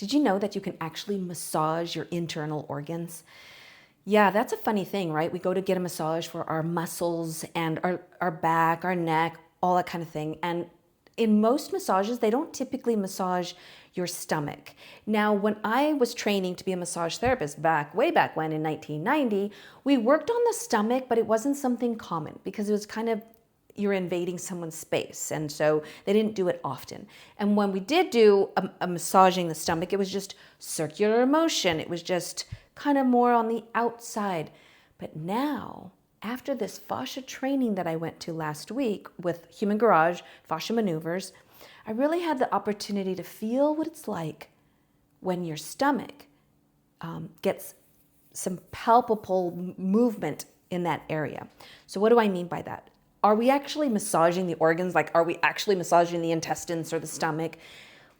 Did you know that you can actually massage your internal organs? Yeah, that's a funny thing, right? We go to get a massage for our muscles and our back, our neck, all that kind of thing. And in most massages, they don't typically massage your stomach. Now, when I was training to be a massage therapist way back when in 1990, we worked on the stomach, but it wasn't something common because it was kind of you're invading someone's space. And so they didn't do it often. And when we did do a massaging the stomach, it was just circular motion. It was just kind of more on the outside. But now, after this fascia training that I went to last week with Human Garage, fascia maneuvers, I really had the opportunity to feel what it's like when your stomach gets some palpable movement in that area. So what do I mean by that? Are we actually massaging the organs? Like, are we actually massaging the intestines or the stomach?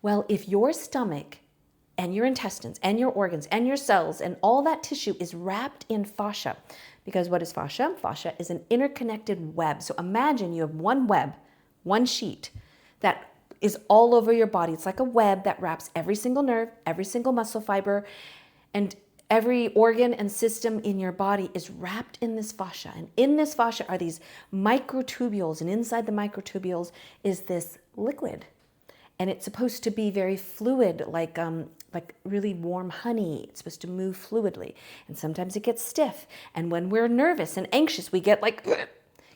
Well, if your stomach and your intestines and your organs and your cells and all that tissue is wrapped in fascia, because what is fascia? Fascia is an interconnected web. So imagine you have one web, one sheet that is all over your body. It's like a web that wraps every single nerve, every single muscle fiber, and every organ and system in your body is wrapped in this fascia. And in this fascia are these microtubules. And inside the microtubules is this liquid. And it's supposed to be very fluid, like really warm honey. It's supposed to move fluidly. And sometimes it gets stiff. And when we're nervous and anxious, we get like,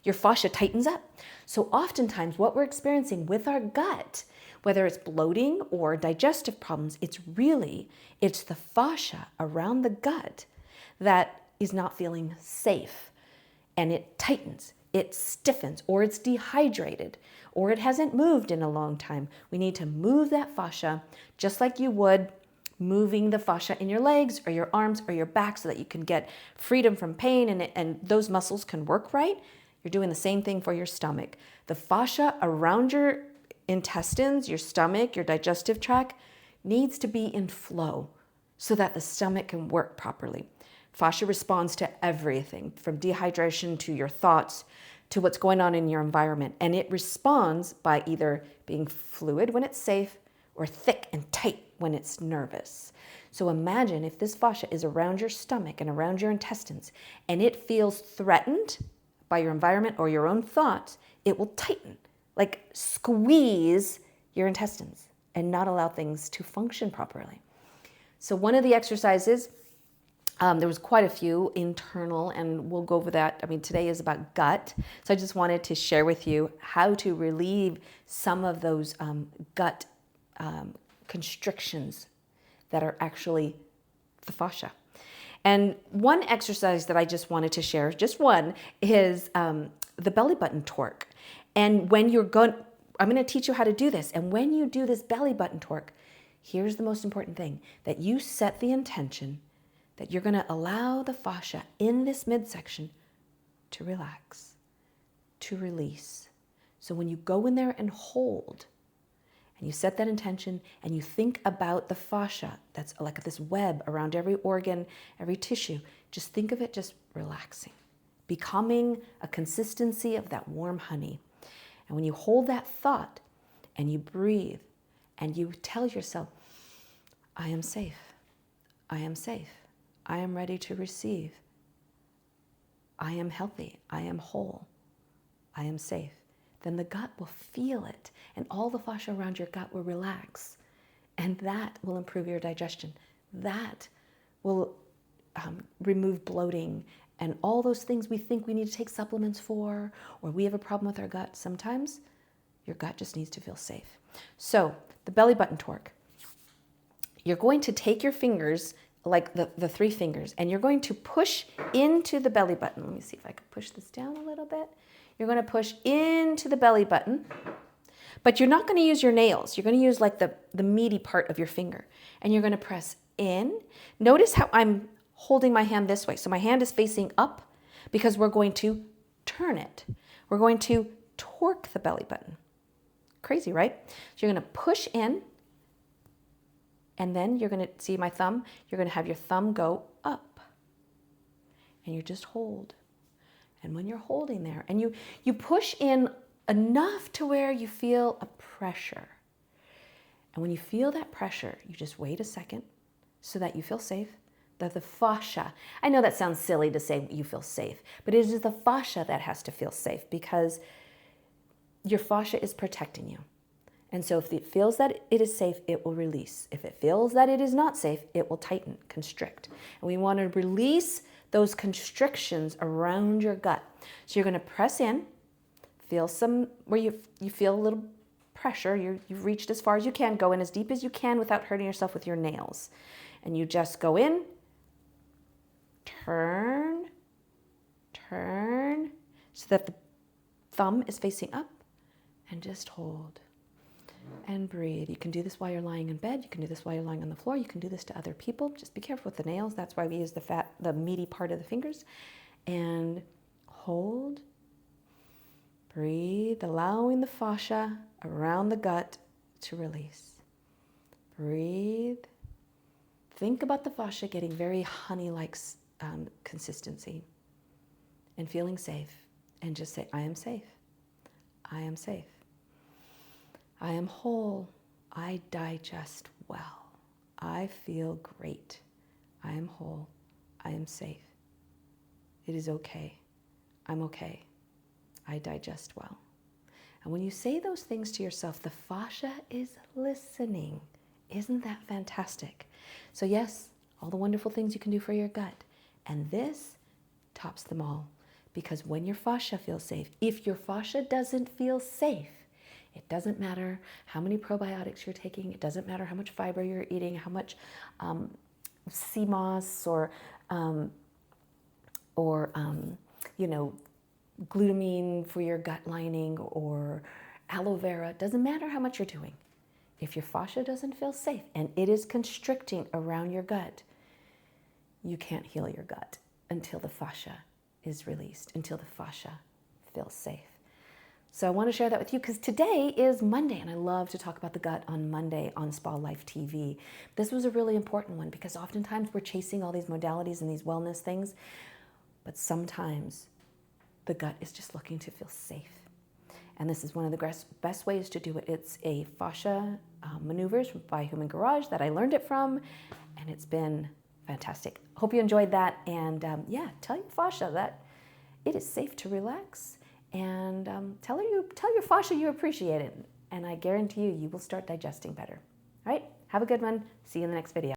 your fascia tightens up. So oftentimes what we're experiencing with our gut, whether it's bloating or digestive problems, it's the fascia around the gut that is not feeling safe. And it tightens, it stiffens, or it's dehydrated, or it hasn't moved in a long time. We need to move that fascia just like you would moving the fascia in your legs or your arms or your back so that you can get freedom from pain and those muscles can work right. You're doing the same thing for your stomach. The fascia around your intestines, your stomach, your digestive tract needs to be in flow so that the stomach can work properly. Fascia responds to everything from dehydration to your thoughts to what's going on in your environment. And it responds by either being fluid when it's safe or thick and tight when it's nervous. So imagine if this fascia is around your stomach and around your intestines and it feels threatened by your environment or your own thoughts, it will tighten, like squeeze your intestines and not allow things to function properly. So one of the exercises, there was quite a few internal, and we'll go over that. I mean, today is about gut. So I just wanted to share with you how to relieve some of those gut constrictions that are actually the fascia. And one exercise that I just wanted to share, just one, is the belly button torque. And when I'm going to teach you how to do this. And when you do this belly button torque, here's the most important thing, that you set the intention that you're going to allow the fascia in this midsection to relax, to release. So when you go in there and hold, and you set that intention, and you think about the fascia that's like this web around every organ, every tissue, just think of it just relaxing, becoming a consistency of that warm honey. And when you hold that thought and you breathe and you tell yourself, I am safe, I am safe, I am ready to receive, I am healthy, I am whole, I am safe, then the gut will feel it and all the fascia around your gut will relax. And that will improve your digestion. That will remove bloating and all those things we think we need to take supplements for, or we have a problem with our gut. Sometimes your gut just needs to feel safe. So the belly button torque. You're going to take your fingers, like the three fingers, and you're going to push into the belly button. Let me see if I can push this down a little bit. You're going to push into the belly button, but you're not going to use your nails. You're going to use like the meaty part of your finger, and you're going to press in. Notice how I'm holding my hand this way. So my hand is facing up because we're going to turn it. We're going to torque the belly button. Crazy, right? So you're going to push in, and then you're going to see my thumb. You're going to have your thumb go up, and you just hold. And when you're holding there, and you push in enough to where you feel a pressure, And when you feel that pressure, you just wait a second so that you feel safe. That the fascia, I know that sounds silly to say you feel safe, but it is the fascia that has to feel safe because your fascia is protecting you. And so if it feels that it is safe, it will release. If it feels that it is not safe, it will tighten, constrict. And we want to release those constrictions around your gut. So you're going to press in, feel some, where you feel a little pressure. You've reached as far as you can. Go in as deep as you can without hurting yourself with your nails. And you just go in, turn, so that the thumb is facing up, and just hold and breathe. You can do this while you're lying in bed. You can do this while you're lying on the floor. You can do this to other people. Just be careful with the nails. That's why we use the meaty part of the fingers. And hold, breathe, allowing the fascia around the gut to release. Breathe. Think about the fascia getting very honey-like consistency and feeling safe. And just say, I am safe. I am safe. I am whole. I digest well. I feel great. I am whole. I am safe. It is okay. I'm okay. I digest well. And when you say those things to yourself, the fascia is listening. Isn't that fantastic? So yes, all the wonderful things you can do for your gut. And this tops them all. Because when your fascia feels safe, if your fascia doesn't feel safe, it doesn't matter how many probiotics you're taking. It doesn't matter how much fiber you're eating, how much sea moss or glutamine for your gut lining or aloe vera. It doesn't matter how much you're doing. If your fascia doesn't feel safe and it is constricting around your gut, you can't heal your gut until the fascia is released, until the fascia feels safe. So I want to share that with you because today is Monday, and I love to talk about the gut on Monday on Spa Life TV. This was a really important one because oftentimes we're chasing all these modalities and these wellness things, but sometimes the gut is just looking to feel safe. And this is one of the best ways to do it. It's a fascia maneuvers by Human Garage that I learned it from, and it's been fantastic. Hope you enjoyed that, and tell your fascia that it is safe to relax. And tell your fascia you appreciate it. And I guarantee you will start digesting better. All right, have a good one. See you in the next video.